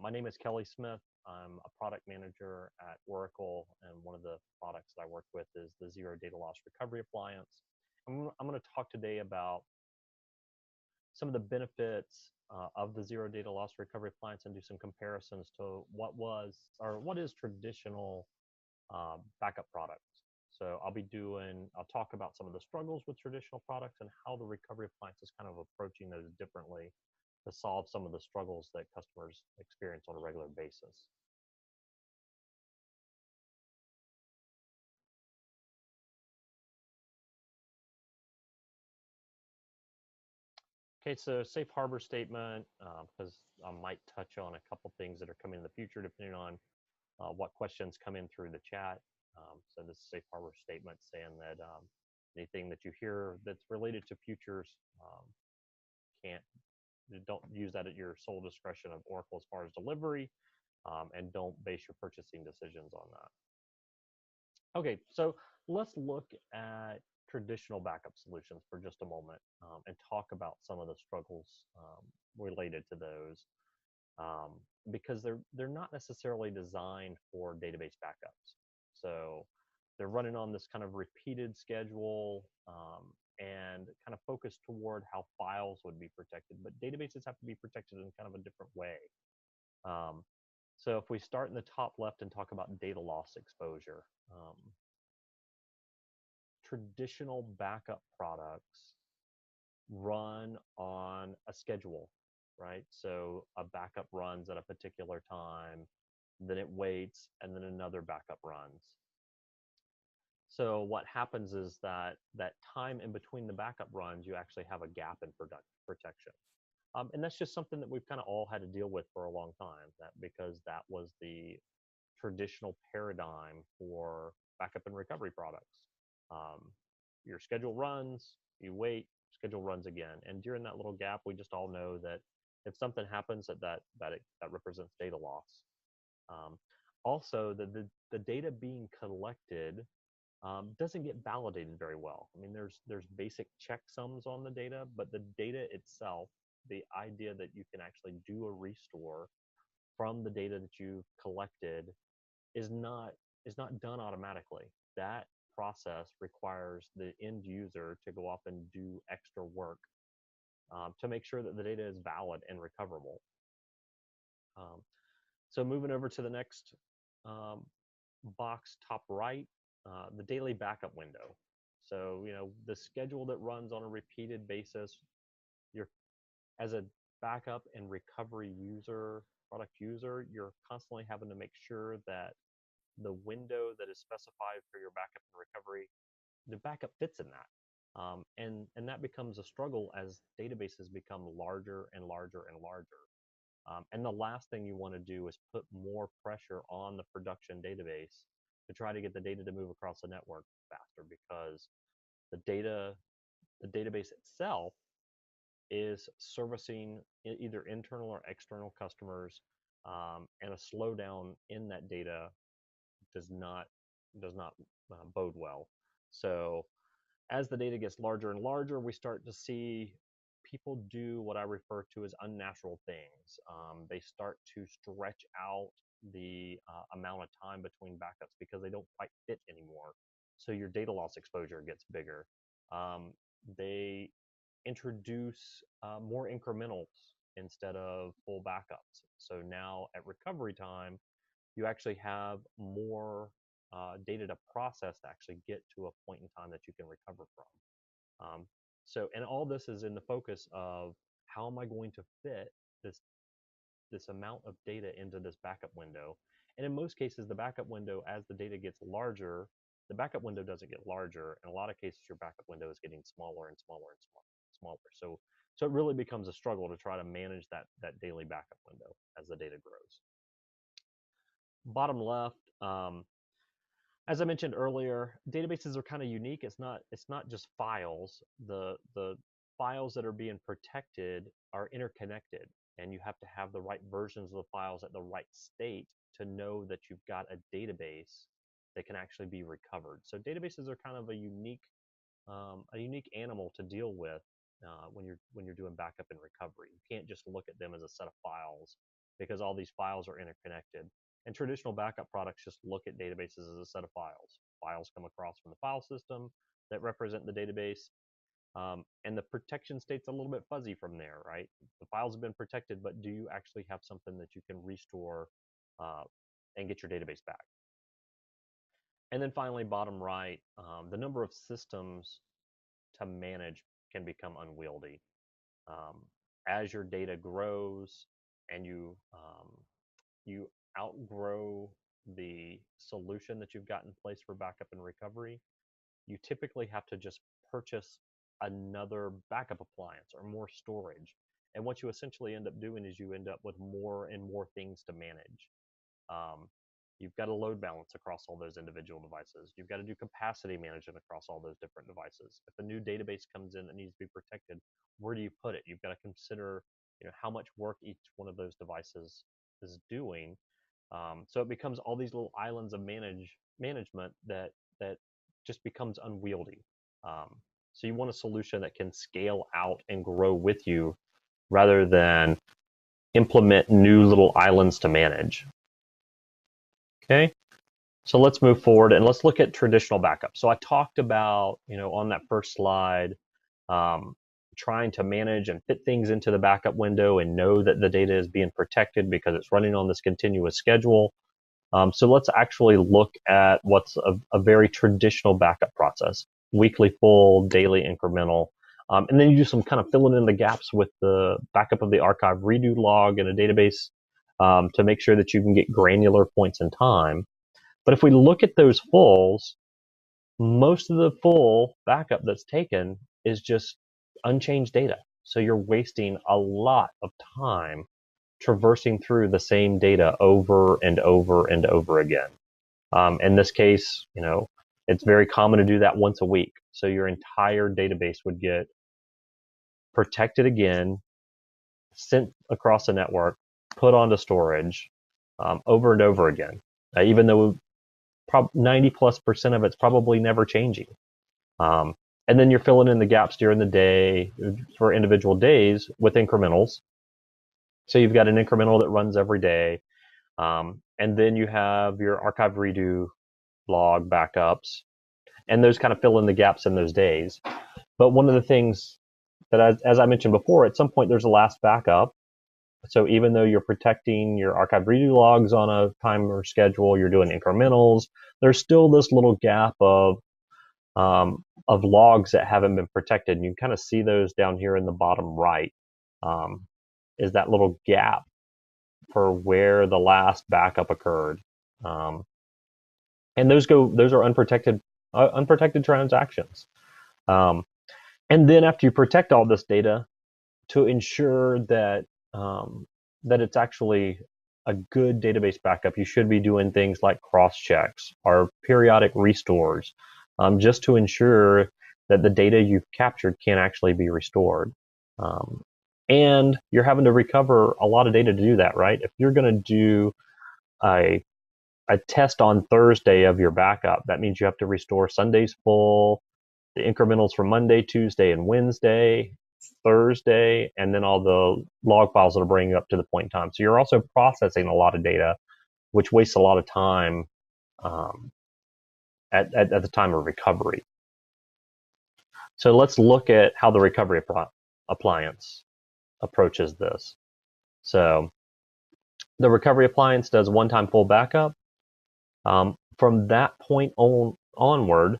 My name is Kelly Smith. I'm a product manager at Oracle, and one of the products that I work with is the Zero Data Loss Recovery Appliance. I'm going to talk today about some of the benefits of the Zero Data Loss Recovery Appliance and do some comparisons to what was or what is traditional backup products. So I'll talk about some of the struggles with traditional products and how the recovery appliance is kind of approaching those differently to solve some of the struggles that customers experience on a regular basis. Okay, so safe harbor statement, because I might touch on a couple things that are coming in the future depending on what questions come in through the chat. So this safe harbor statement saying that anything that you hear that's related to futures can't don't use that at your sole discretion of Oracle as far as delivery, and don't base your purchasing decisions on that. Okay, so let's look at traditional backup solutions for just a moment and talk about some of the struggles related to those, because they're not necessarily designed for database backups. So they're running on this kind of repeated schedule, and kind of focused toward how files would be protected, but databases have to be protected in kind of a different way. So if we start in the top left and talk about data loss exposure, traditional backup products run on a schedule, right? So a backup runs at a particular time, then it waits, and then another backup runs. So what happens is that time in between the backup runs, you actually have a gap in protection. And that's just something that we've kind of all had to deal with for a long time, because that was the traditional paradigm for backup and recovery products. Your schedule runs, you wait, schedule runs again. And during that little gap, we just all know that if something happens, that represents data loss. Also, the data being collected doesn't get validated very well. I mean, there's basic checksums on the data, but the data itself, the idea that you can actually do a restore from the data that you've collected is not done automatically. That process requires the end user to go off and do extra work to make sure that the data is valid and recoverable. So moving over to the next box, top right, the daily backup window. So, the schedule that runs on a repeated basis, as a backup and recovery user, product user, you're constantly having to make sure that the window that is specified for your backup and recovery, the backup fits in that. And that becomes a struggle as databases become larger and larger and larger. And the last thing you want to do is put more pressure on the production database to try to get the data to move across the network faster, because the database itself is servicing either internal or external customers, and a slowdown in that data does not bode well. So as the data gets larger and larger, we start to see people do what I refer to as unnatural things. They start to stretch out the amount of time between backups because they don't quite fit anymore. So your data loss exposure gets bigger. They introduce more incrementals instead of full backups. So now at recovery time, you actually have more data to process to actually get to a point in time that you can recover from. And all this is in the focus of how am I going to fit this amount of data into this backup window. And in most cases, the backup window, as the data gets larger, the backup window doesn't get larger. In a lot of cases, your backup window is getting smaller and smaller and smaller. So it really becomes a struggle to try to manage that daily backup window as the data grows. Bottom left, as I mentioned earlier, databases are kind of unique. It's not just files. The files that are being protected are interconnected, and you have to have the right versions of the files at the right state to know that you've got a database that can actually be recovered. So databases are kind of a unique animal to deal with when you're doing backup and recovery. You can't just look at them as a set of files because all these files are interconnected. And traditional backup products just look at databases as a set of files. Files come across from the file system that represent the database. And the protection state's a little bit fuzzy from there, right? The files have been protected, but do you actually have something that you can restore and get your database back? And then finally, bottom right, the number of systems to manage can become unwieldy. As your data grows and you outgrow the solution that you've got in place for backup and recovery, you typically have to just purchase another backup appliance or more storage. And what you essentially end up doing is you end up with more and more things to manage. Um, you've got to load balance across all those individual devices. You've got to do capacity management across all those different devices. If a new database comes in that needs to be protected, where do you put it? You've got to consider, how much work each one of those devices is doing. So it becomes all these little islands of management that just becomes unwieldy. So you want a solution that can scale out and grow with you rather than implement new little islands to manage. Okay, so let's move forward and let's look at traditional backup. So I talked about, on that first slide, trying to manage and fit things into the backup window and know that the data is being protected because it's running on this continuous schedule. So let's actually look at what's a very traditional backup process: weekly full, daily incremental. And then you do some kind of filling in the gaps with the backup of the archive redo log in a database to make sure that you can get granular points in time. But if we look at those fulls, most of the full backup that's taken is just unchanged data. So you're wasting a lot of time traversing through the same data over and over and over again. In this case, it's very common to do that once a week. So your entire database would get protected again, sent across the network, put onto storage over and over again, even though 90+% of it's probably never changing. And then you're filling in the gaps during the day for individual days with incrementals. So you've got an incremental that runs every day. And then you have your archive redo log backups, and those kind of fill in the gaps in those days. But one of the things that, as I mentioned before, at some point there's a last backup. So even though you're protecting your archive redo logs on a timer schedule, you're doing incrementals, there's still this little gap of logs that haven't been protected. And you kind of see those down here in the bottom right, is that little gap for where the last backup occurred. And those are unprotected transactions. And then after you protect all this data, to ensure that that it's actually a good database backup, you should be doing things like cross checks or periodic restores, just to ensure that the data you've captured can actually be restored. And you're having to recover a lot of data to do that, right? If you're going to do a test on Thursday of your backup, that means you have to restore Sunday's full, the incrementals for Monday, Tuesday, and Wednesday, Thursday, and then all the log files that are bringing up to the point in time. So you're also processing a lot of data, which wastes a lot of time at the time of recovery. So let's look at how the recovery appliance approaches this. So the recovery appliance does one-time full backup. From that point onward,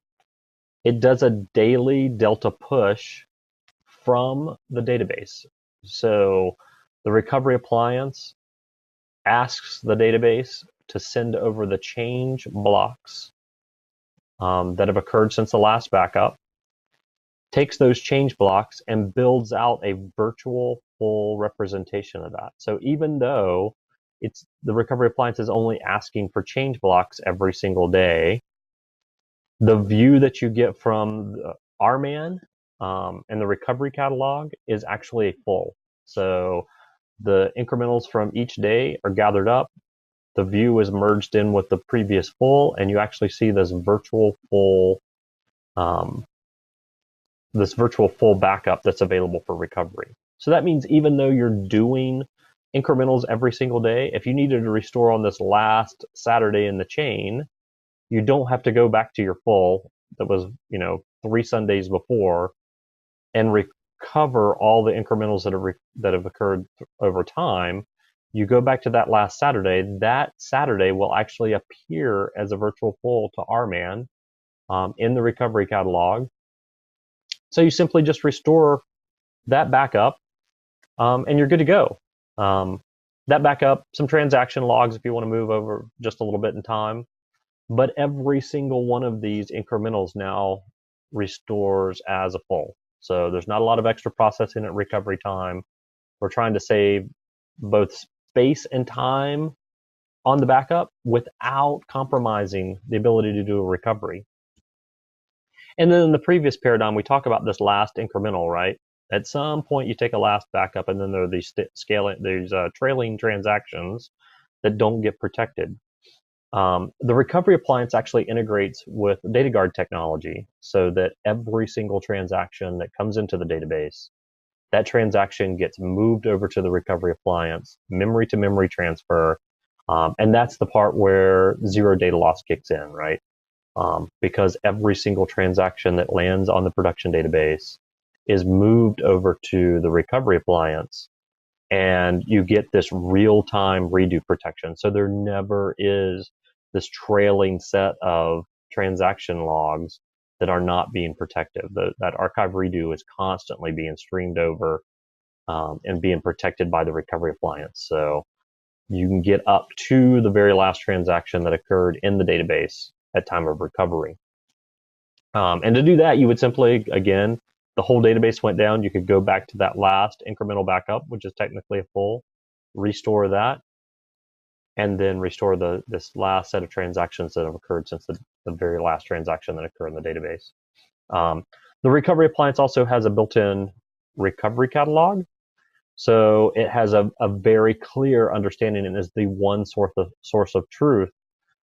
it does a daily delta push from the database. So the recovery appliance asks the database to send over the change blocks that have occurred since the last backup, takes those change blocks and builds out a virtual full representation of that. So even though the recovery appliance is only asking for change blocks every single day, the view that you get from the RMAN and the recovery catalog is actually a full. So the incrementals from each day are gathered up. The view is merged in with the previous full, and you actually see this virtual full backup that's available for recovery. So that means even though you're doing incrementals every single day. If you needed to restore on this last Saturday in the chain, you don't have to go back to your full that was, 3 Sundays before and recover all the incrementals that have occurred over time. You go back to that last Saturday. That Saturday will actually appear as a virtual full to RMAN in the recovery catalog. So you simply just restore that backup, and you're good to go. That backup, some transaction logs if you want to move over just a little bit in time, but every single one of these incrementals now restores as a full. So there's not a lot of extra processing at recovery time. We're trying to save both space and time on the backup without compromising the ability to do a recovery. And then in the previous paradigm, we talk about this last incremental, right? At some point, you take a last backup, and then there are these trailing transactions that don't get protected. The recovery appliance actually integrates with data guard technology so that every single transaction that comes into the database, that transaction gets moved over to the recovery appliance, memory to memory transfer. And that's the part where zero data loss kicks in, right? Because every single transaction that lands on the production database is moved over to the recovery appliance, and you get this real-time redo protection. So there never is this trailing set of transaction logs that are not being protected. That archive redo is constantly being streamed over and being protected by the recovery appliance. So you can get up to the very last transaction that occurred in the database at time of recovery. And to do that, you would simply, again, the whole database went down. You could go back to that last incremental backup, which is technically a full, restore that, and then restore this last set of transactions that have occurred since the very last transaction that occurred in the database. The recovery appliance also has a built-in recovery catalog. So it has a very clear understanding and is the one source of truth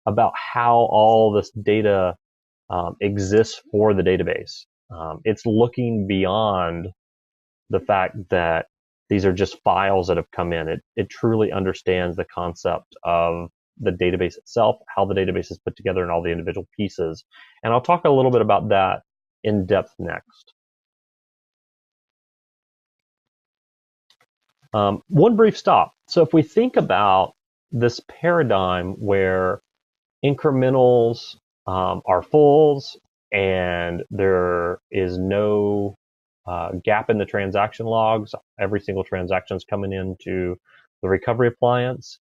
about how all this data exists for the database. It's looking beyond the fact that these are just files that have come in. It truly understands the concept of the database itself, how the database is put together, and all the individual pieces. And I'll talk a little bit about that in depth next. One brief stop. So if we think about this paradigm where incrementals are fulls and there is no gap in the transaction logs, every single transaction is coming into the recovery appliance.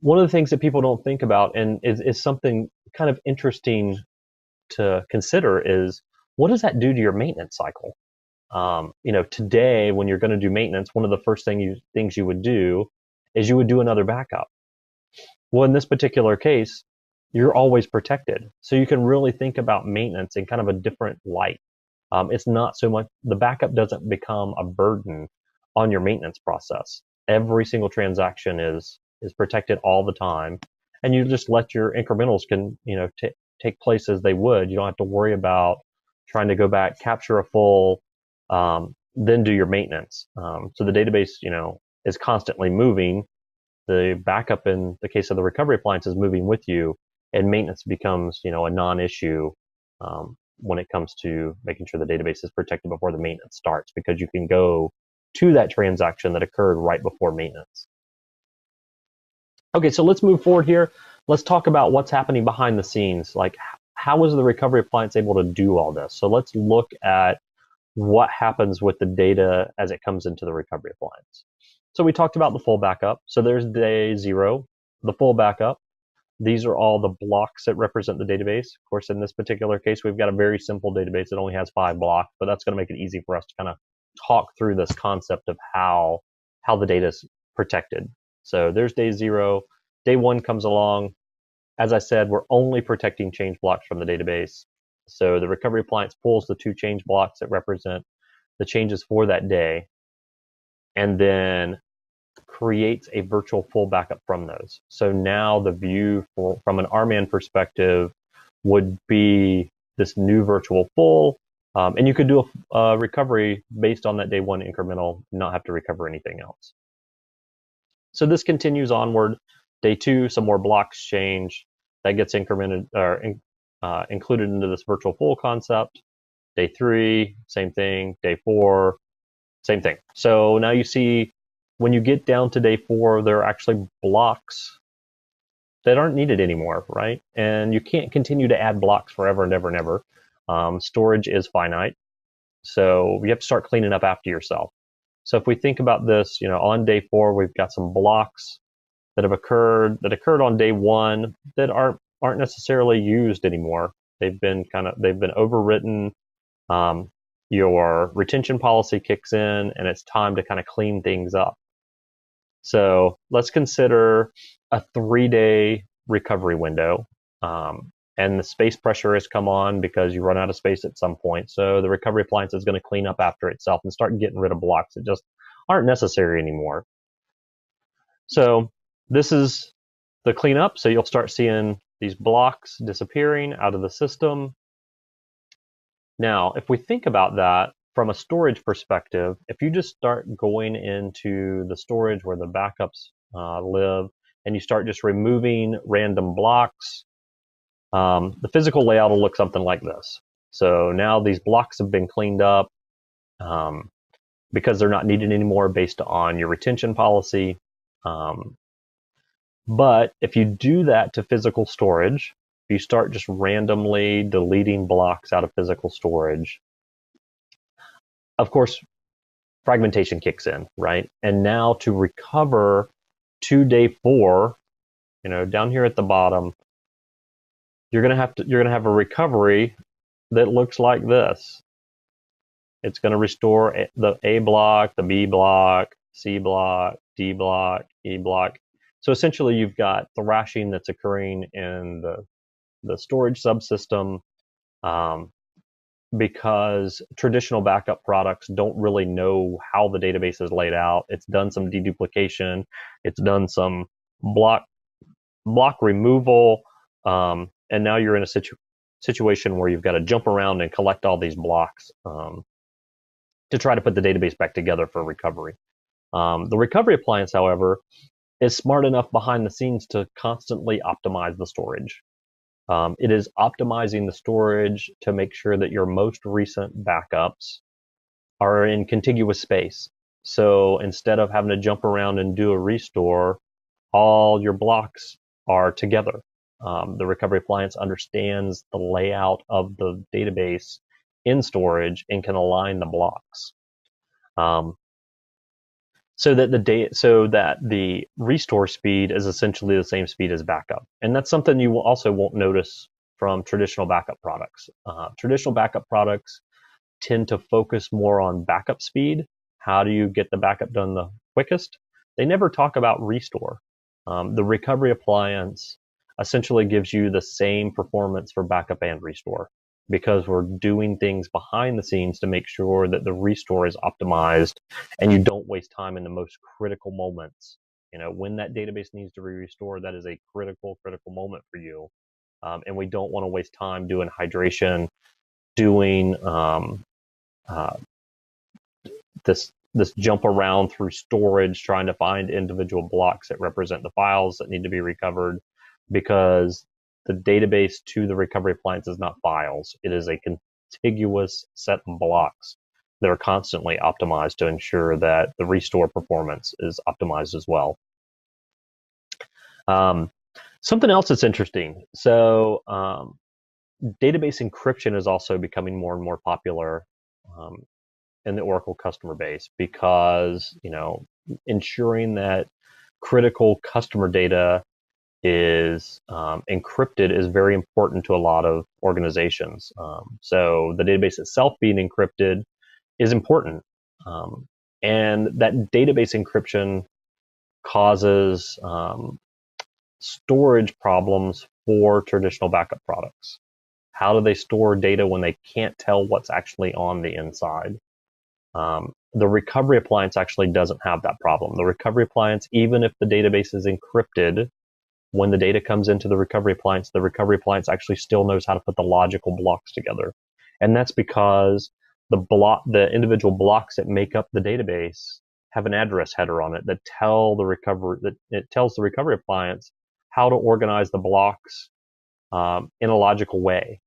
One of the things that people don't think about and is something kind of interesting to consider is, what does that do to your maintenance cycle? Today when you're going to do maintenance, one of the first things you would do is you would do another backup. Well, in this particular case, you're always protected. So you can really think about maintenance in kind of a different light. It's not so much, the backup doesn't become a burden on your maintenance process. Every single transaction is protected all the time, and you just let your incrementals take place as they would. You don't have to worry about trying to go back, capture a full, then do your maintenance. So the database, is constantly moving. The backup in the case of the recovery appliance is moving with you, and maintenance becomes, a non-issue when it comes to making sure the database is protected before the maintenance starts, because you can go to that transaction that occurred right before maintenance. Okay, so let's move forward here. Let's talk about what's happening behind the scenes. Like, how is the recovery appliance able to do all this? So let's look at what happens with the data as it comes into the recovery appliance. So we talked about the full backup. So there's day 0, the full backup. These are all the blocks that represent the database. Of course, in this particular case, we've got a very simple database that only has 5 blocks, but that's going to make it easy for us to kind of talk through this concept of how the data is protected. So there's day 0. Day 1 comes along. As I said, we're only protecting change blocks from the database. So the recovery appliance pulls the 2 change blocks that represent the changes for that day, and then creates a virtual full backup from those. So now the view from an RMAN perspective would be this new virtual full, and you could do a recovery based on that day 1 incremental, not have to recover anything else. So this continues onward. Day 2, some more blocks change. That gets incremented or included into this virtual pool concept. Day 3, same thing. Day 4, same thing. So now you see when you get down to day 4, there are actually blocks that aren't needed anymore, right? And you can't continue to add blocks forever and ever and ever. Storage is finite. So you have to start cleaning up after yourself. So if we think about this, on day 4, we've got some blocks that occurred on day 1 that aren't necessarily used anymore. They've been overwritten. Your retention policy kicks in, and it's time to kind of clean things up. So let's consider a 3-day recovery window. And the space pressure has come on because you run out of space at some point. So the recovery appliance is going to clean up after itself and start getting rid of blocks that just aren't necessary anymore. So this is the cleanup. So you'll start seeing these blocks disappearing out of the system. Now, if we think about that from a storage perspective, if you just start going into the storage where the backups live, and you start just removing random blocks, the physical layout will look something like this. So now these blocks have been cleaned up because they're not needed anymore based on your retention policy. But if you do that to physical storage, if you start just randomly deleting blocks out of physical storage, of course, fragmentation kicks in, right? And now to recover to day 4, down here at the bottom, you're gonna have a recovery that looks like this. It's going to restore the A block, the B block, C block, D block, E block. So essentially, you've got thrashing that's occurring in the storage subsystem because traditional backup products don't really know how the database is laid out. It's done some deduplication. It's done some block removal. And now you're in a situation where you've got to jump around and collect all these blocks to try to put the database back together for recovery. The recovery appliance, however, is smart enough behind the scenes to constantly optimize the storage. It is optimizing the storage to make sure that your most recent backups are in contiguous space. So instead of having to jump around and do a restore, all your blocks are together. The recovery appliance understands the layout of the database in storage and can align the blocks. So that the restore speed is essentially the same speed as backup. And that's something you also won't notice from traditional backup products. Traditional backup products tend to focus more on backup speed. How do you get the backup done the quickest? They never talk about restore. The recovery appliance essentially gives you the same performance for backup and restore, because we're doing things behind the scenes to make sure that the restore is optimized and you don't waste time in the most critical moments. When that database needs to be restored, that is a critical moment for you. And we don't want to waste time doing hydration, doing this jump around through storage, trying to find individual blocks that represent the files that need to be recovered, because the database to the recovery appliance is not files. It is a contiguous set of blocks that are constantly optimized to ensure that the restore performance is optimized as well. Something else that's interesting. So database encryption is also becoming more and more popular in the Oracle customer base, because ensuring that critical customer data is encrypted is very important to a lot of organizations. So the database itself being encrypted is important. And that database encryption causes storage problems for traditional backup products. How do they store data when they can't tell what's actually on the inside? The recovery appliance actually doesn't have that problem. The recovery appliance, even if the database is encrypted, when the data comes into the recovery appliance actually still knows how to put the logical blocks together. And that's because the individual blocks that make up the database have an address header on it that tells the recovery appliance how to organize the blocks in a logical way.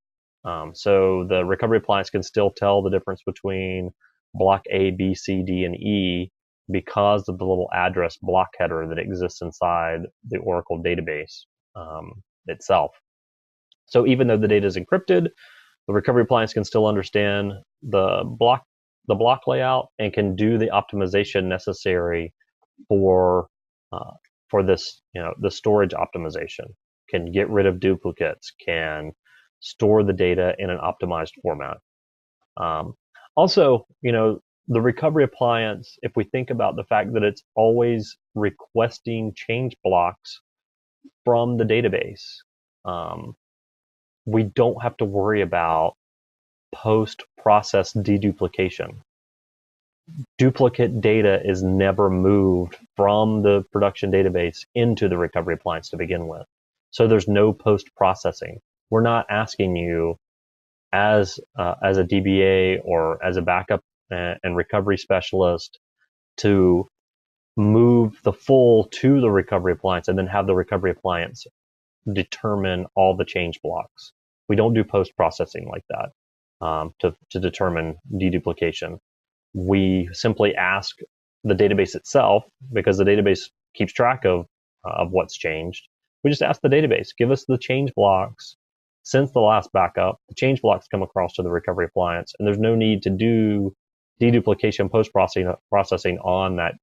So the recovery appliance can still tell the difference between block A, B, C, D, and E because of the little address block header that exists inside the Oracle database itself. So even though the data is encrypted, the recovery appliance can still understand the block layout and can do the optimization necessary for this, the storage optimization. Can get rid of duplicates, can store the data in an optimized format. Also, the recovery appliance, if we think about the fact that it's always requesting change blocks from the database, we don't have to worry about post-process deduplication. Duplicate data is never moved from the production database into the recovery appliance to begin with. So there's no post-processing. We're not asking you as a DBA or as a backup and recovery specialist to move the full to the recovery appliance and then have the recovery appliance determine all the change blocks. We don't do post-processing like that to determine deduplication. We simply ask the database itself, because the database keeps track of what's changed. We just ask the database, give us the change blocks since the last backup. The change blocks come across to the recovery appliance, and there's no need to do deduplication post-processing on that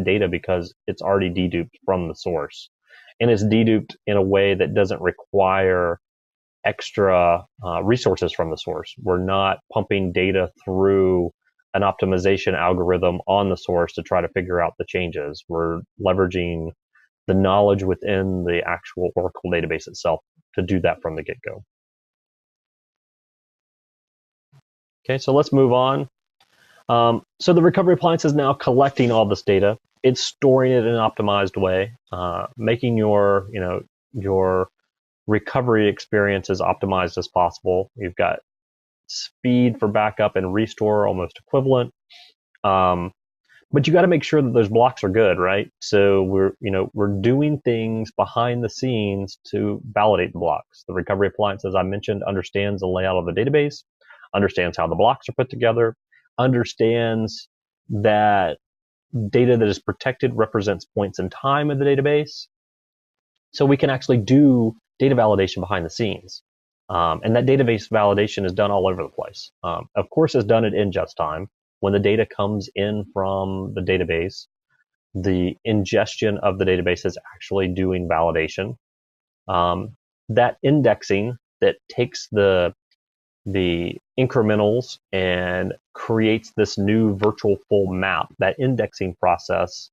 data because it's already deduped from the source. And it's deduped in a way that doesn't require extra resources from the source. We're not pumping data through an optimization algorithm on the source to try to figure out the changes. We're leveraging the knowledge within the actual Oracle database itself to do that from the get-go. Okay, so let's move on. So the recovery appliance is now collecting all this data. It's storing it in an optimized way, making your recovery experience as optimized as possible. You've got speed for backup and restore almost equivalent. But you got to make sure that those blocks are good, right? So we're doing things behind the scenes to validate the blocks. The recovery appliance, as I mentioned, understands the layout of the database, understands how the blocks are put together, understands that data that is protected represents points in time in the database. So we can actually do data validation behind the scenes. And that database validation is done all over the place. Of course, it's done at ingest time. When the data comes in from the database, the ingestion of the database is actually doing validation. That indexing that takes the incrementals and creates this new virtual full map, that indexing process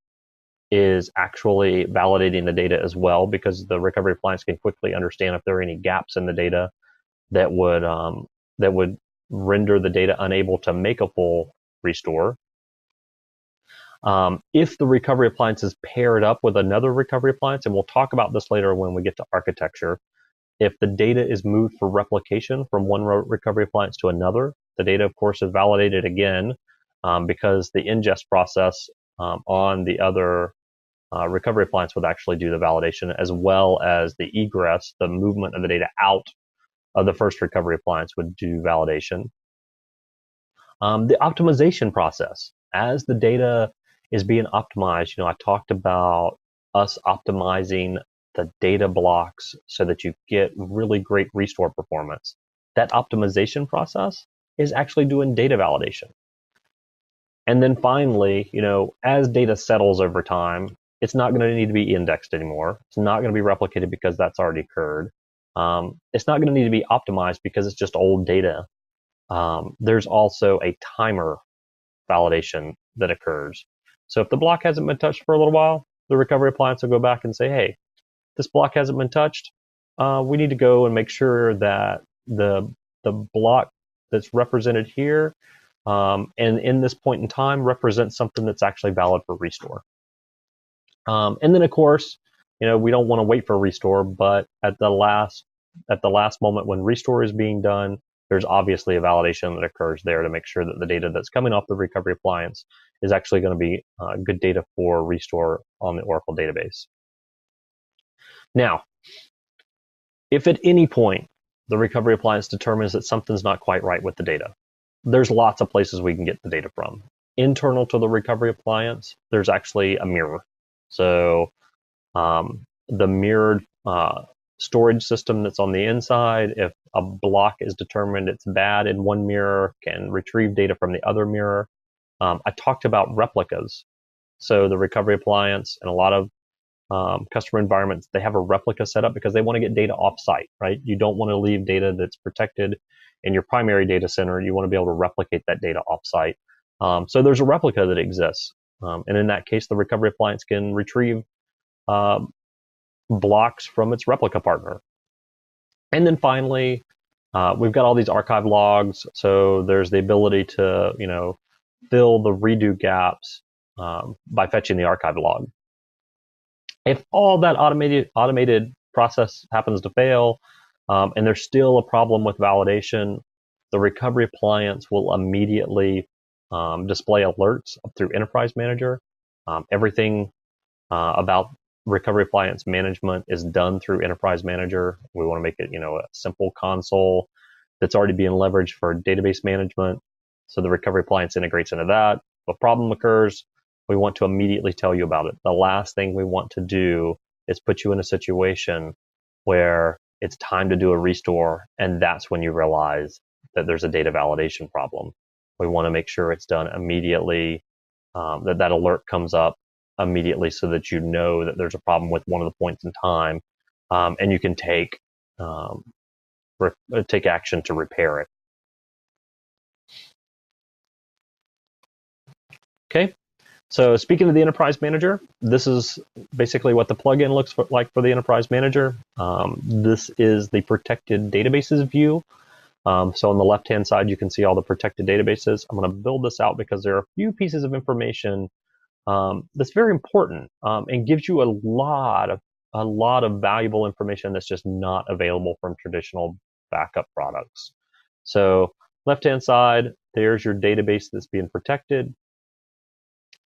is actually validating the data as well, because the recovery appliance can quickly understand if there are any gaps in the data that would render the data unable to make a full restore. If the recovery appliance is paired up with another recovery appliance, and we'll talk about this later when we get to architecture, if the data is moved for replication from one recovery appliance to another, the data, of course, is validated again because the ingest process on the other recovery appliance would actually do the validation, as well as the egress, the movement of the data out of the first recovery appliance would do validation. The optimization process, as the data is being optimized, I talked about us optimizing the data blocks so that you get really great restore performance. That optimization process is actually doing data validation. And then finally, as data settles over time, it's not going to need to be indexed anymore. It's not going to be replicated because that's already occurred. It's not going to need to be optimized because it's just old data. There's also a timer validation that occurs. So if the block hasn't been touched for a little while, the recovery appliance will go back and say, hey, this block hasn't been touched. We need to go and make sure that the block that's represented here and in this point in time represents something that's actually valid for restore. And then, of course, we don't want to wait for restore, but at the last moment when restore is being done, there's obviously a validation that occurs there to make sure that the data that's coming off the recovery appliance is actually going to be good data for restore on the Oracle database. Now, if at any point the recovery appliance determines that something's not quite right with the data, there's lots of places we can get the data from. Internal to the recovery appliance, there's actually a mirror. So the mirrored storage system that's on the inside, if a block is determined it's bad in one mirror, can retrieve data from the other mirror. I talked about replicas. So the recovery appliance and a lot of customer environments, they have a replica set up because they want to get data offsite, right? You don't want to leave data that's protected in your primary data center. You want to be able to replicate that data offsite. So there's a replica that exists. And in that case, the recovery appliance can retrieve blocks from its replica partner. And then finally, we've got all these archive logs. So there's the ability to, fill the redo gaps by fetching the archive log. If all that automated process happens to fail, and there's still a problem with validation, the recovery appliance will immediately display alerts up through Enterprise Manager. Everything about recovery appliance management is done through Enterprise Manager. We want to make it, a simple console that's already being leveraged for database management. So the recovery appliance integrates into that. If a problem occurs, we want to immediately tell you about it. The last thing we want to do is put you in a situation where it's time to do a restore, and that's when you realize that there's a data validation problem. We want to make sure it's done immediately, that alert comes up immediately so that you know that there's a problem with one of the points in time, and you can take action to repair it. Okay, so speaking of the Enterprise Manager, this is basically what the plugin looks like for the Enterprise Manager. This is the protected databases view. So on the left-hand side, you can see all the protected databases. I'm going to build this out because there are a few pieces of information that's very important and gives you a lot of valuable information that's just not available from traditional backup products. So left-hand side, there's your database that's being protected.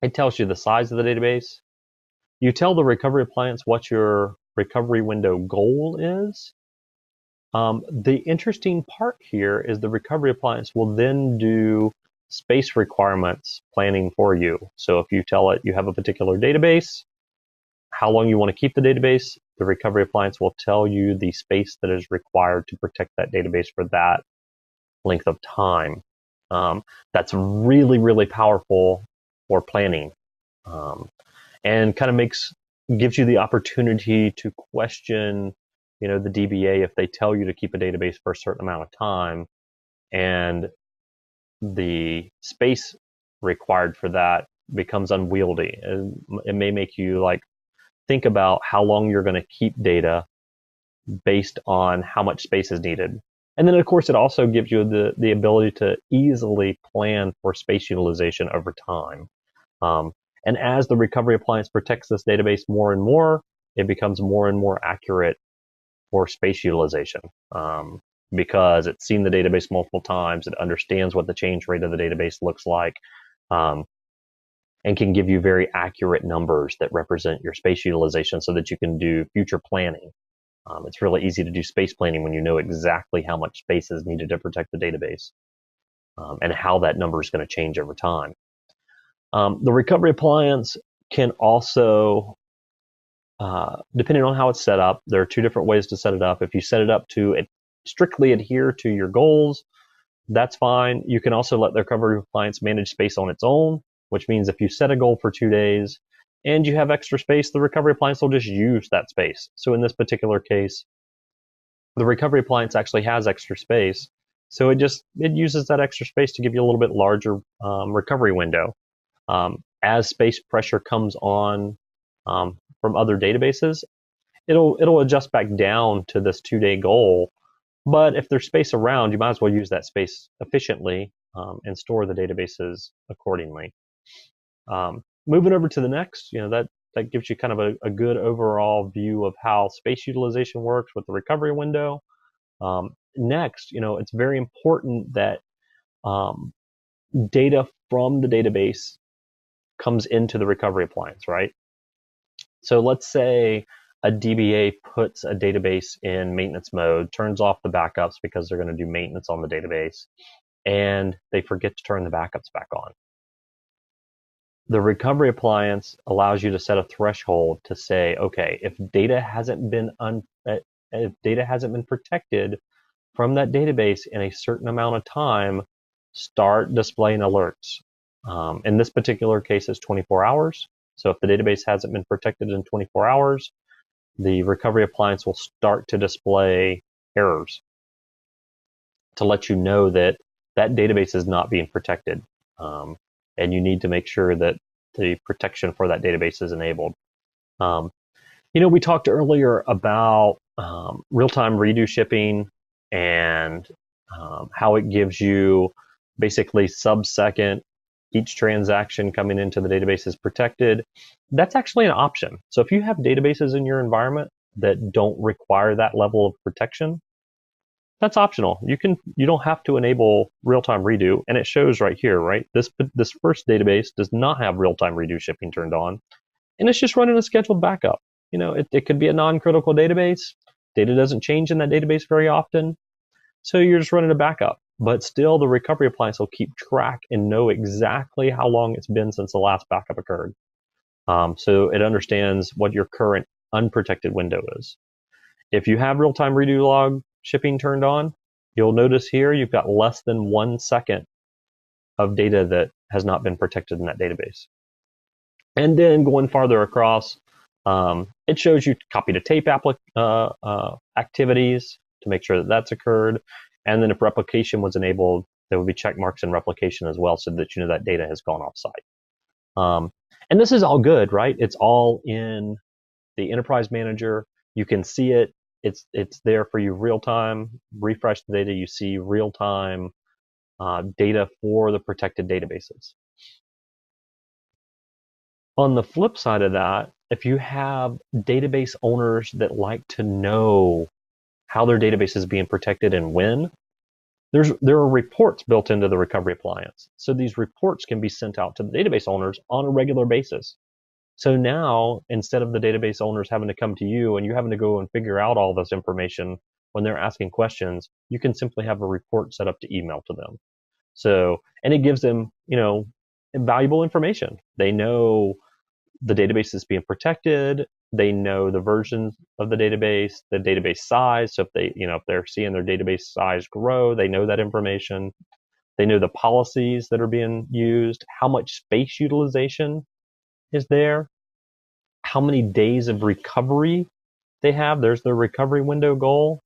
It tells you the size of the database. You tell the recovery appliance what your recovery window goal is. The interesting part here is the recovery appliance will then do space requirements planning for you. So if you tell it you have a particular database, how long you want to keep the database, the recovery appliance will tell you the space that is required to protect that database for that length of time. That's really, really powerful for planning, and kind of gives you the opportunity to question, the DBA if they tell you to keep a database for a certain amount of time, and the space required for that becomes unwieldy. It may make you think about how long you're going to keep data based on how much space is needed. And then, of course, it also gives you the ability to easily plan for space utilization over time. And as the recovery appliance protects this database more and more, it becomes more and more accurate for space utilization, because it's seen the database multiple times, it understands what the change rate of the database looks like, and can give you very accurate numbers that represent your space utilization so that you can do future planning. It's really easy to do space planning when you know exactly how much space is needed to protect the database, and how that number is going to change over time. The recovery appliance can also, depending on how it's set up, there are two different ways to set it up. If you set it up to strictly adhere to your goals, that's fine. You can also let the recovery appliance manage space on its own, which means if you set a goal for 2 days and you have extra space, the recovery appliance will just use that space. So in this particular case, the recovery appliance actually has extra space. So it uses that extra space to give you a little bit larger recovery window. As space pressure comes on from other databases, it'll adjust back down to this 2-day goal. But if there's space around, you might as well use that space efficiently and store the databases accordingly. Moving over to the next, that gives you kind of a good overall view of how space utilization works with the recovery window. next, it's very important that data from the database comes into the recovery appliance, right? So let's say a DBA puts a database in maintenance mode, turns off the backups because they're going to do maintenance on the database, and they forget to turn the backups back on. The recovery appliance allows you to set a threshold to say, okay, if data hasn't been protected from that database in a certain amount of time, start displaying alerts. In this particular case, it's 24 hours. So if the database hasn't been protected in 24 hours, the recovery appliance will start to display errors to let you know that that database is not being protected. And you need to make sure that the protection for that database is enabled. We talked earlier about real-time redo shipping and how it gives you basically sub-second, each transaction coming into the database is protected. That's actually an option. So if you have databases in your environment that don't require that level of protection, that's optional. You don't have to enable real-time redo, and it shows right here, right? This first database does not have real-time redo shipping turned on, and it's just running a scheduled backup. It could be a non-critical database. Data doesn't change in that database very often, so you're just running a backup. But still, the recovery appliance will keep track and know exactly how long it's been since the last backup occurred. So it understands what your current unprotected window is. If you have real-time redo log shipping turned on, you'll notice here you've got less than 1 second of data that has not been protected in that database. And then going farther across, it shows you copy to tape activities to make sure that that's occurred. And then if replication was enabled, there would be check marks in replication as well so that you know that data has gone off-site. And this is all good, right? It's all in the Enterprise Manager. You can see it. It's there for you real time. Refresh the data. You see real time data for the protected databases. On the flip side of that, if you have database owners that like to know how their database is being protected and when, there are reports built into the recovery appliance. So these reports can be sent out to the database owners on a regular basis. So now, instead of the database owners having to come to you and you having to go and figure out all this information when they're asking questions, you can simply have a report set up to email to them. So, and it gives them, valuable information. They know the database is being protected. They know the versions of the database size. So if they're seeing their database size grow, they know that information. They know the policies that are being used, how much space utilization is there, how many days of recovery they have. There's the recovery window goal.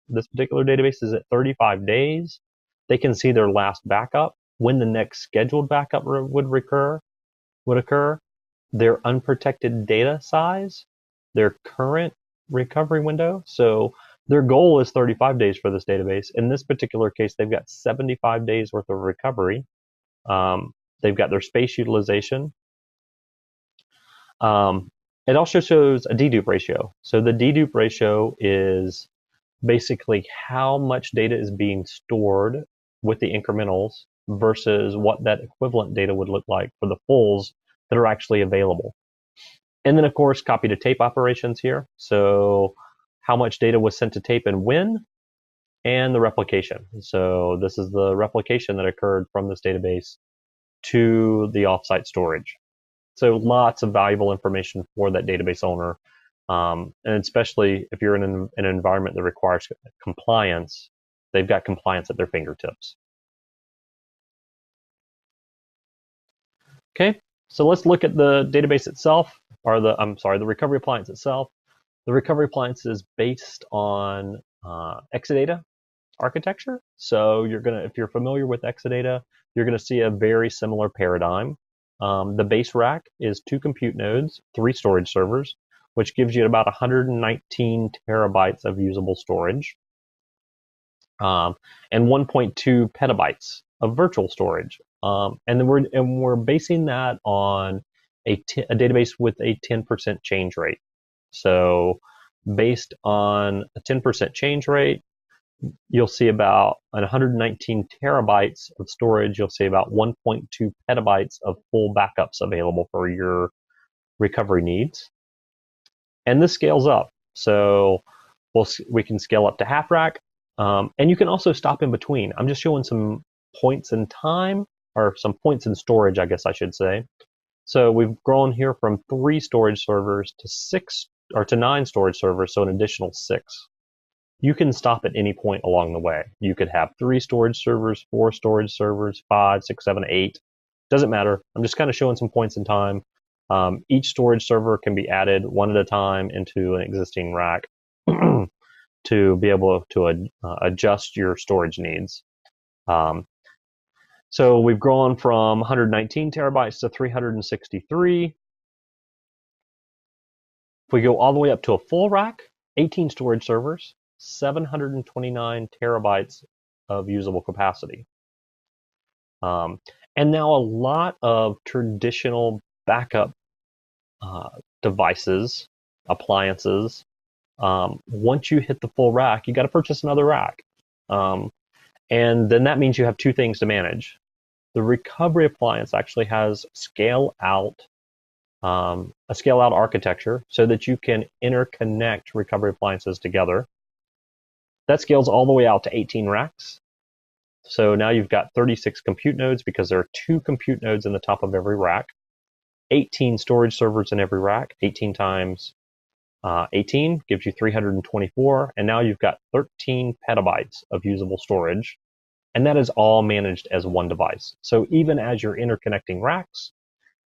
This particular database is at 35 days. They can see their last backup, when the next scheduled backup would occur, their unprotected data size, their current recovery window. So their goal is 35 days for this database. In this particular case, they've got 75 days worth of recovery. They've got their space utilization. It also shows a dedupe ratio. So the dedupe ratio is basically how much data is being stored with the incrementals versus what that equivalent data would look like for the fulls that are actually available. And then, of course, copy to tape operations here. So how much data was sent to tape and when, and the replication. So this is the replication that occurred from this database to the offsite storage. So lots of valuable information for that database owner. And especially if you're in an environment that requires compliance, they've got compliance at their fingertips. Okay, so let's look at the database itself, or the recovery appliance itself. The recovery appliance is based on Exadata architecture. So if you're familiar with Exadata, you're gonna see a very similar paradigm. The base rack is 2 compute nodes, 3 storage servers, which gives you about 119 terabytes of usable storage, and 1.2 petabytes of virtual storage. And then we're basing that on a database with a 10% change rate. So based on a 10% change rate, you'll see about 119 terabytes of storage. You'll see about 1.2 petabytes of full backups available for your recovery needs. And this scales up. So we can scale up to half rack. And you can also stop in between. I'm just showing some points in time, or some points in storage, I guess I should say. So we've grown here from 3 storage servers to 6, or to 9 storage servers, so an additional 6. You can stop at any point along the way. You could have 3 storage servers, 4 storage servers, 5, 6, 7, 8. Doesn't matter. I'm just kind of showing some points in time. Each storage server can be added one at a time into an existing rack to be able to adjust your storage needs. So we've grown from 119 terabytes to 363. If we go all the way up to a full rack, 18 storage servers, 729 terabytes of usable capacity. And now a lot of traditional backup devices, appliances, once you hit the full rack, you got to purchase another rack. And then that means you have 2 things to manage. The recovery appliance actually has a scale out architecture so that you can interconnect recovery appliances together. That scales all the way out to 18 racks. So now you've got 36 compute nodes because there are 2 compute nodes in the top of every rack, 18 storage servers in every rack. 18 times 18 gives you 324, and now you've got 13 petabytes of usable storage. And that is all managed as one device. So even as you're interconnecting racks,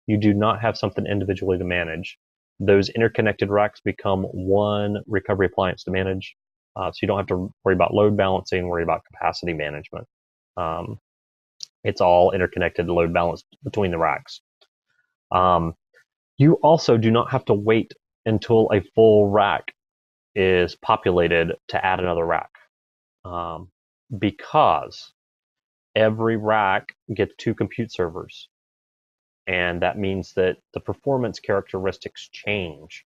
you do not have something individually to manage. Those interconnected racks become one recovery appliance to manage. So you don't have to worry about load balancing, worry about capacity management. It's all interconnected, load balanced between the racks. You also do not have to wait until a full rack is populated to add another rack. Because every rack gets 2 compute servers. And that means that the performance characteristics change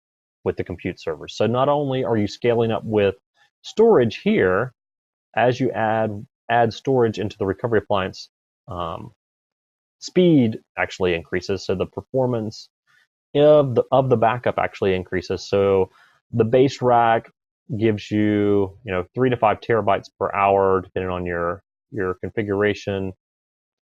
with the compute servers. So not only are you scaling up with storage here, as you add storage into the recovery appliance, speed actually increases. So the performance of the backup actually increases. So the base rack gives you 3 to 5 terabytes per hour, depending on your configuration.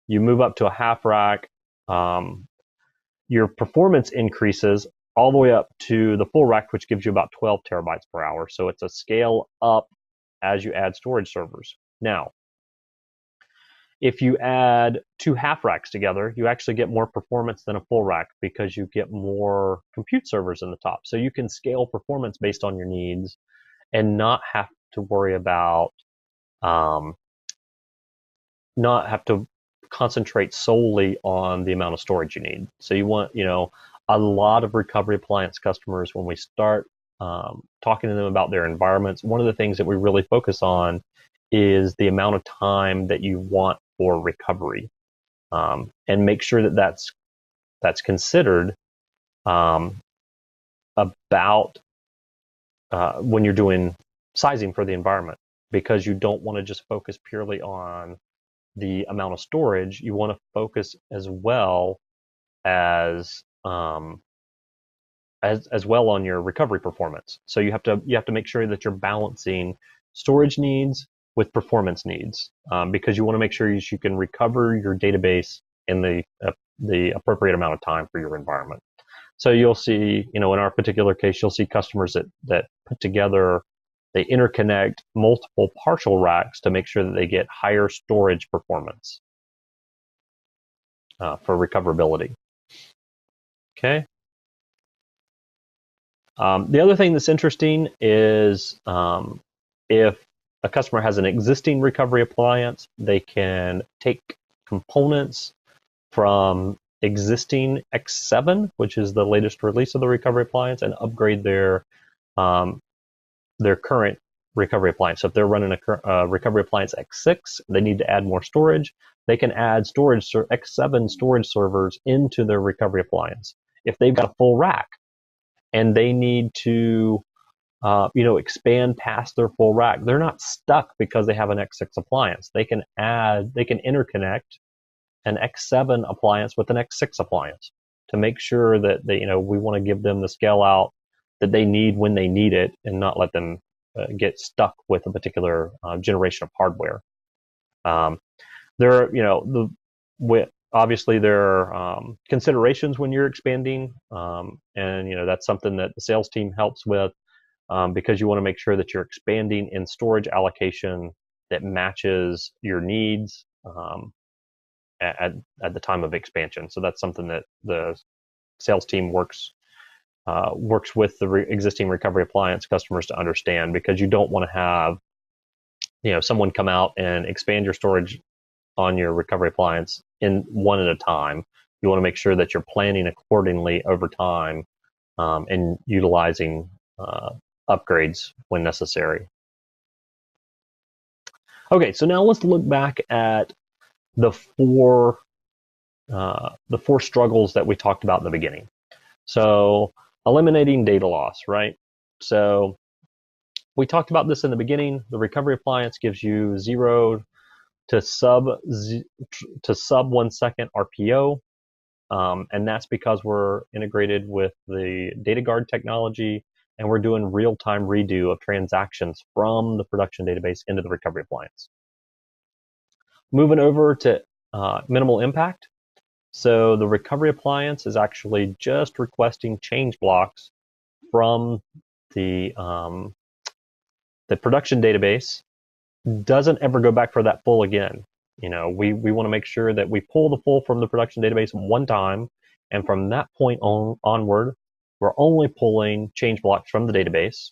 You move up to a half rack, your performance increases all the way up to the full rack, which gives you about 12 terabytes per hour. So it's a scale up as you add storage servers. Now, if you add 2 half racks together, you actually get more performance than a full rack because you get more compute servers in the top. So you can scale performance based on your needs and not have to worry about, not have to concentrate solely on the amount of storage you need. So you want, a lot of recovery appliance customers, when we start talking to them about their environments, one of the things that we really focus on is the amount of time that you want for recovery, and make sure that that's considered about when you're doing sizing for the environment, because you don't want to just focus purely on the amount of storage. You want to focus as well as well on your recovery performance. So you have to make sure that you're balancing storage needs with performance needs, because you want to make sure you can recover your database in the appropriate amount of time for your environment. So you'll see, in our particular case, you'll see customers that put together, they interconnect multiple partial racks to make sure that they get higher storage performance for recoverability. Okay. The other thing that's interesting is if a customer has an existing recovery appliance, they can take components from existing X7, which is the latest release of the recovery appliance, and upgrade their current recovery appliance. So if they're running a recovery appliance X6, they need to add more storage, they can add storage X7 storage servers into their recovery appliance. If they've got a full rack and they need to expand past their full rack. They're not stuck because they have an X6 appliance. They can interconnect an X7 appliance with an X6 appliance to make sure that we want to give them the scale out that they need when they need it, and not let them get stuck with a particular generation of hardware. Obviously there are considerations when you're expanding, and that's something that the sales team helps with, because you want to make sure that you're expanding in storage allocation that matches your needs at the time of expansion. So that's something that the sales team works with the existing recovery appliance customers to understand, because you don't want to have someone come out and expand your storage on your recovery appliance in one at a time. You want to make sure that you're planning accordingly over time, and utilizing upgrades when necessary. Okay, so now let's look back at the four struggles that we talked about in the beginning. So eliminating data loss, right? So we talked about this in the beginning. The recovery appliance gives you 0 to sub 1 second RPO, and that's because we're integrated with the data guard technology, and we're doing real-time redo of transactions from the production database into the recovery appliance. Moving over to minimal impact. So the recovery appliance is actually just requesting change blocks from the production database. Doesn't ever go back for that full again. We want to make sure that we pull the full from the production database one time, and from that point onward, we're only pulling change blocks from the database,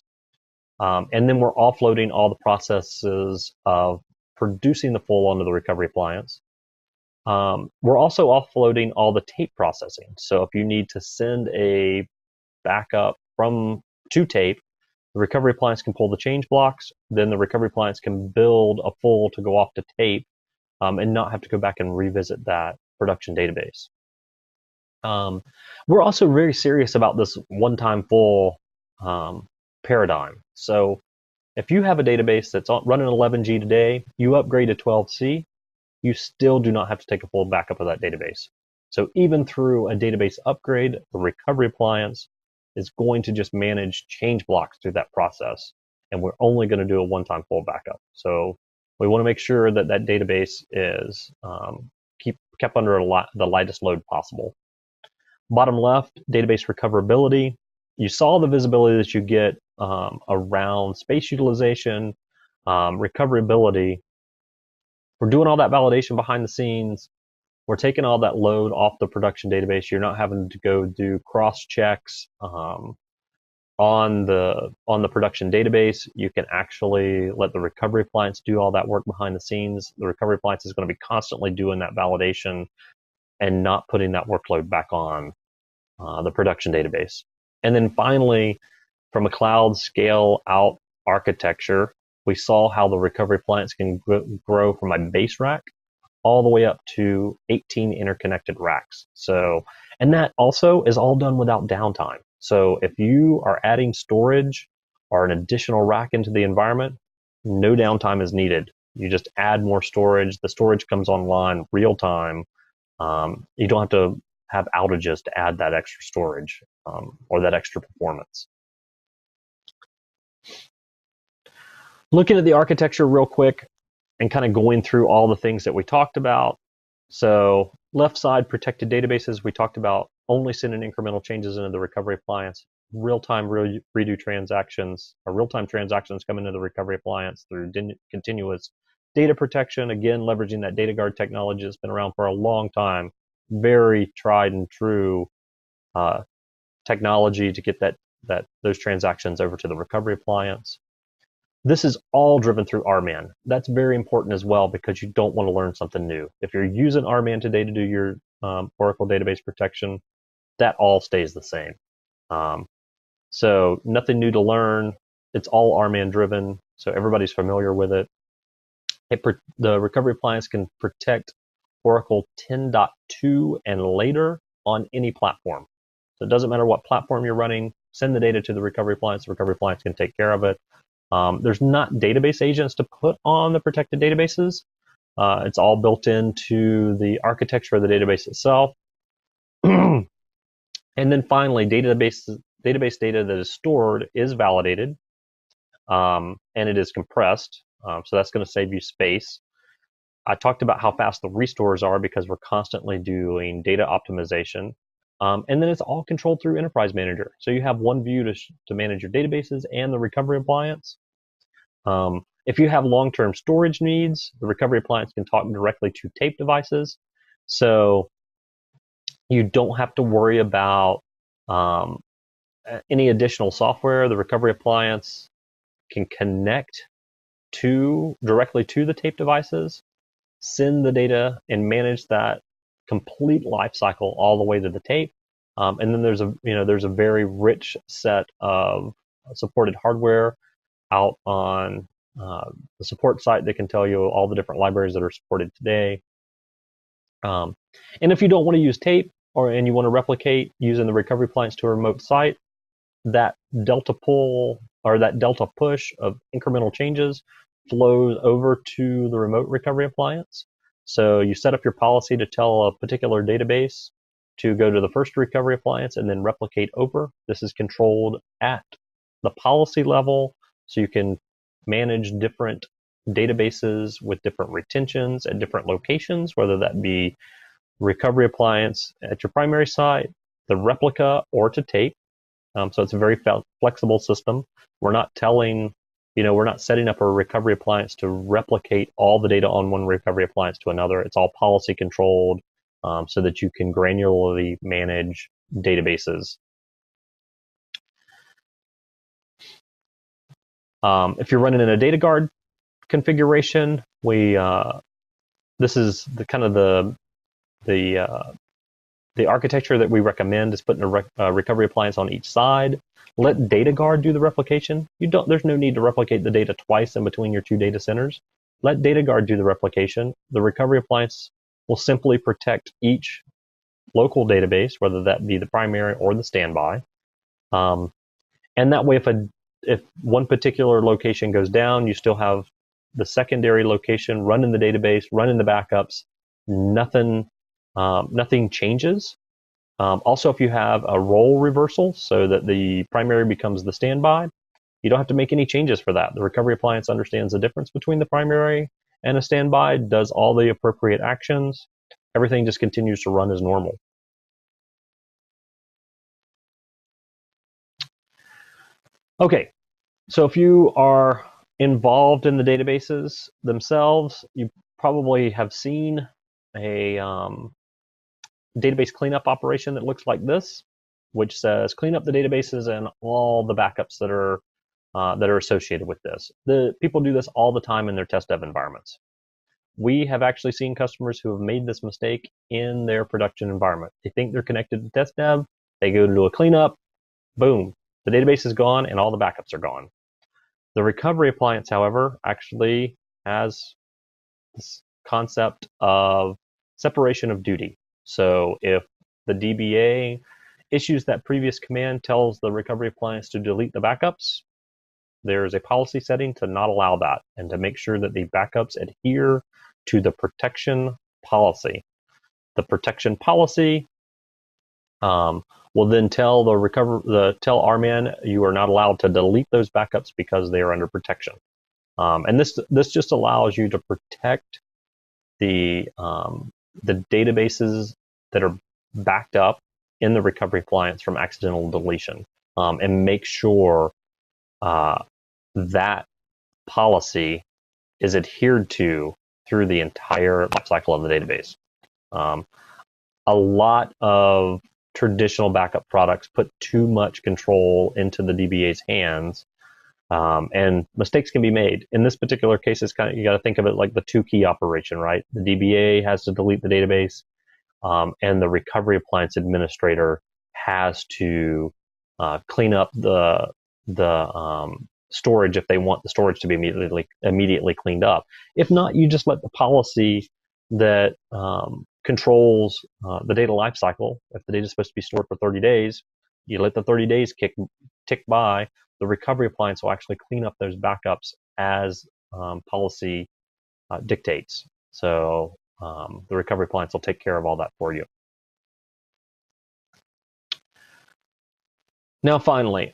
and then we're offloading all the processes of producing the full onto the recovery appliance. We're also offloading all the tape processing. So if you need to send a backup to tape, the recovery appliance can pull the change blocks. Then the recovery appliance can build a full to go off to tape, and not have to go back and revisit that production database. We're also very serious about this one-time full paradigm. So if you have a database that's running 11G today, you upgrade to 12C, you still do not have to take a full backup of that database. So even through a database upgrade, the recovery appliance is going to just manage change blocks through that process, and we're only going to do a one-time full backup. So we want to make sure that that database is kept under the lightest load possible. Bottom left, database recoverability. You saw the visibility that you get around space utilization, recoverability. We're doing all that validation behind the scenes. We're taking all that load off the production database. You're not having to go do cross checks on the production database. You can actually let the recovery appliance do all that work behind the scenes. The recovery appliance is going to be constantly doing that validation and not putting that workload back on the production database. And then finally, from a cloud scale out architecture, we saw how the recovery appliance can grow from a base rack all the way up to 18 interconnected racks. So, and that also is all done without downtime. So if you are adding storage or an additional rack into the environment, no downtime is needed. You just add more storage. The storage comes online real time. You don't have to have outages to add that extra storage or that extra performance. Looking at the architecture real quick and kind of going through all the things that we talked about. So left side, protected databases, we talked about only sending incremental changes into the recovery appliance. Real-time redo transactions, or real-time transactions come into the recovery appliance through continuous data protection. Again, leveraging that data guard technology that's been around for a long time. Very tried and true technology to get those transactions over to the recovery appliance. This is all driven through RMAN. That's very important as well, because you don't want to learn something new. If you're using RMAN today to do your Oracle database protection, that all stays the same. So nothing new to learn. It's all RMAN driven, so everybody's familiar with it. The recovery appliance can protect Oracle 10.2 and later on any platform. So it doesn't matter what platform you're running, send the data to the recovery appliance. The recovery appliance can take care of it. There's not database agents to put on the protected databases. It's all built into the architecture of the database itself. And then finally, database data that is stored is validated, and it is compressed. So that's going to save you space. I talked about how fast the restores are because we're constantly doing data optimization. And then it's all controlled through Enterprise Manager. So you have one view to manage your databases and the recovery appliance. If you have long-term storage needs, the recovery appliance can talk directly to tape devices. So you don't have to worry about any additional software. The recovery appliance can connect directly to the tape devices, send the data, and manage that complete life cycle all the way to the tape. And then there's a very rich set of supported hardware out on the support site that can tell you all the different libraries that are supported today. And if you don't want to use tape and you want to replicate using the recovery appliance to a remote site, that delta pull or that delta push of incremental changes flows over to the remote recovery appliance. So you set up your policy to tell a particular database to go to the first recovery appliance and then replicate over. This is controlled at the policy level, so you can manage different databases with different retentions at different locations, whether that be recovery appliance at your primary site, the replica, or to tape. So it's a very flexible system. We're not setting up a recovery appliance to replicate all the data on one recovery appliance to another. It's all policy controlled, so that you can granularly manage databases. If you're running in a data guard configuration, this is the architecture that we recommend is putting a recovery appliance on each side. Let data guard do the replication. There's no need to replicate the data twice in between your two data centers. Let data guard do the replication. The recovery appliance will simply protect each local database, whether that be the primary or the standby. And that way, if one particular location goes down, you still have the secondary location running the database, running the backups. Nothing changes. Also, if you have a role reversal so that the primary becomes the standby, you don't have to make any changes for that. The recovery appliance understands the difference between the primary and a standby, does all the appropriate actions. Everything just continues to run as normal. Okay, so if you are involved in the databases themselves, you probably have seen a database cleanup operation that looks like this, which says clean up the databases and all the backups that are associated with this. The people do this all the time in their test dev environments. We have actually seen customers who have made this mistake in their production environment. They think they're connected to test dev, they go to do a cleanup, boom, the database is gone and all the backups are gone. The recovery appliance, however, actually has this concept of separation of duty. So if the DBA issues that previous command, tells the recovery appliance to delete the backups, there's a policy setting to not allow that and to make sure that the backups adhere to the protection policy. The protection policy will then tell tell RMAN you are not allowed to delete those backups because they are under protection. And this just allows you to protect the databases that are backed up in the recovery appliance from accidental deletion, and make sure that policy is adhered to through the entire lifecycle of the database. A lot of traditional backup products put too much control into the DBA's hands, and mistakes can be made. In this particular case, you got to think of it like the two-key operation, right? The DBA has to delete the database, and the recovery appliance administrator has to clean up the storage if they want the storage to be immediately cleaned up. If not, you just let the policy that controls the data lifecycle. If the data is supposed to be stored for 30 days, you let the 30 days tick by, the recovery appliance will actually clean up those backups as policy dictates. So the recovery appliance will take care of all that for you. Now, finally,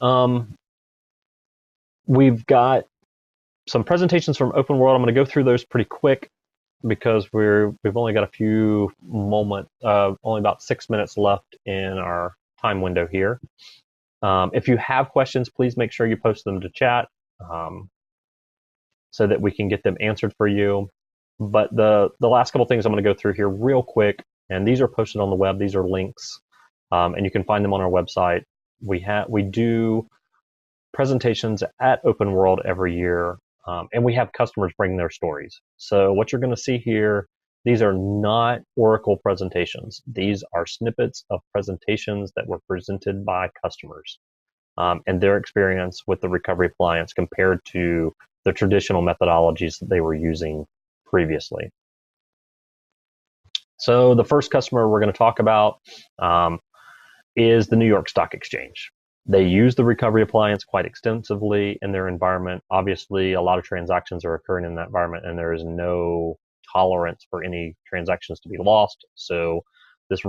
we've got some presentations from Open World. I'm going to go through those pretty quick because we've only got a few moments, only about 6 minutes left in our time window here. If you have questions, please make sure you post them to chat so that we can get them answered for you. But the last couple things I'm going to go through here real quick, and these are posted on the web. These are links, and you can find them on our website. We do presentations at Open World every year, and we have customers bring their stories. So what you're going to see here, these are not Oracle presentations. These are snippets of presentations that were presented by customers and their experience with the recovery appliance compared to the traditional methodologies that they were using previously. So the first customer we're going to talk about is the New York Stock Exchange. They use the recovery appliance quite extensively in their environment. Obviously, a lot of transactions are occurring in that environment, and there is no tolerance for any transactions to be lost. So this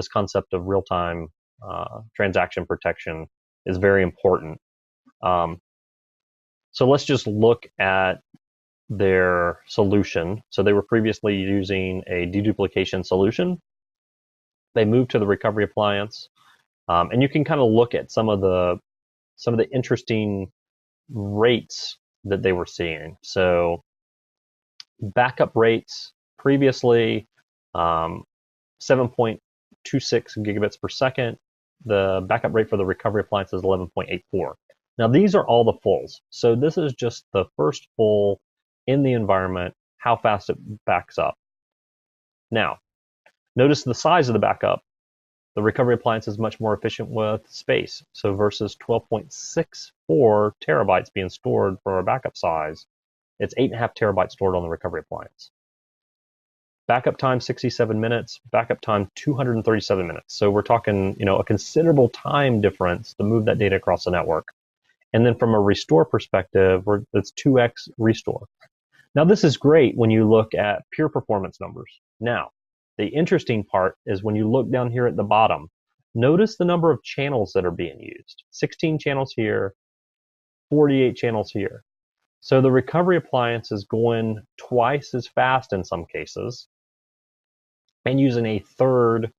concept of real-time transaction protection is very important. So let's just look at their solution. So they were previously using a deduplication solution. They moved to the recovery appliance. And you can kind of look at some of the interesting rates that they were seeing. So backup rates previously 7.26 gigabits per second. The backup rate for the recovery appliance is 11.84. Now these are all the fulls. So this is just the first full in the environment, how fast it backs up. Now, notice the size of the backup. The recovery appliance is much more efficient with space. So versus 12.64 terabytes being stored for our backup size, it's 8.5 terabytes stored on the recovery appliance. Backup time, 67 minutes. Backup time, 237 minutes. So we're talking, a considerable time difference to move that data across the network. And then from a restore perspective, it's 2x restore. Now this is great when you look at pure performance numbers. Now, the interesting part is when you look down here at the bottom, notice the number of channels that are being used. 16 channels here, 48 channels here. So the recovery appliance is going twice as fast in some cases and using a third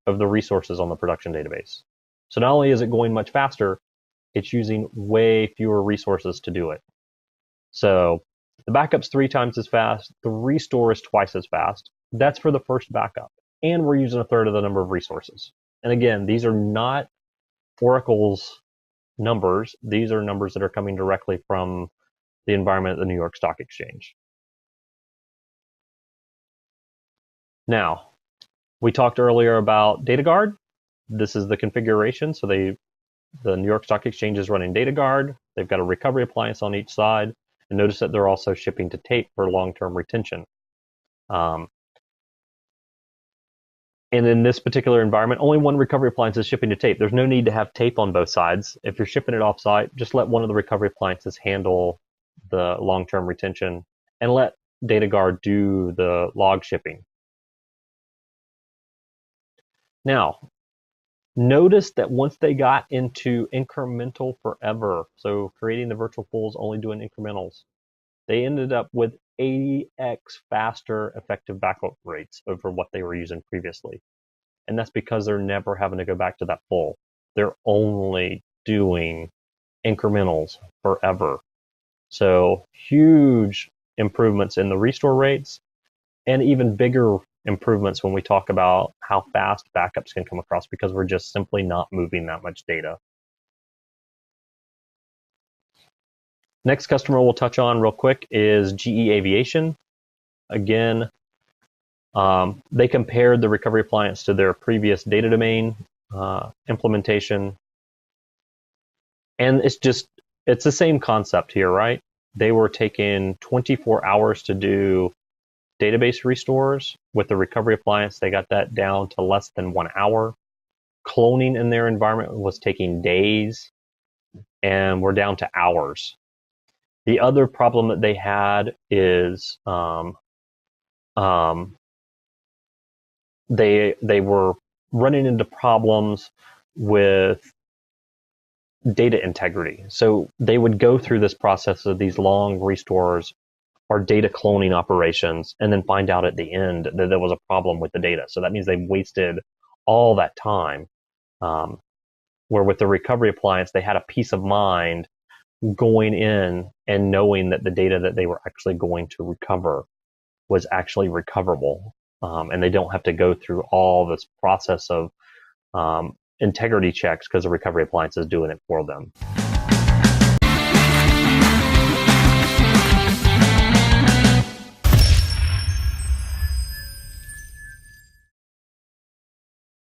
of the resources on the production database. So not only is it going much faster, it's using way fewer resources to do it. So the backup's 3 times as fast. The restore is twice as fast. That's for the first backup. And we're using a third of the number of resources. And again, these are not Oracle's numbers. These are numbers that are coming directly from the environment at the New York Stock Exchange. Now, we talked earlier about DataGuard. This is the configuration. So the New York Stock Exchange is running DataGuard. They've got a recovery appliance on each side. And notice that they're also shipping to tape for long-term retention. And in this particular environment, only one recovery appliance is shipping to tape. There's no need to have tape on both sides. If you're shipping it off-site, just let one of the recovery appliances handle the long-term retention and let DataGuard do the log shipping. Now, notice that once they got into incremental forever, so creating the virtual pools, only doing incrementals, they ended up with 80x faster effective backup rates over what they were using previously. And that's because they're never having to go back to that full. They're only doing incrementals forever. So huge improvements in the restore rates and even bigger improvements when we talk about how fast backups can come across because we're just simply not moving that much data. Next customer we'll touch on real quick is GE Aviation. Again, they compared the recovery appliance to their previous data domain implementation. And it's the same concept here, right? They were taking 24 hours to do database restores. With the recovery appliance, they got that down to less than 1 hour. cloning in their environment was taking days, and we're down to hours. The other problem that they had is they were running into problems with data integrity. So they would go through this process of these long restores or data cloning operations and then find out at the end that there was a problem with the data. So that means they wasted all that time. Where with the recovery appliance, they had a peace of mind going in and knowing that the data that they were actually going to recover was actually recoverable. And they don't have to go through all this process of integrity checks because the recovery appliance is doing it for them.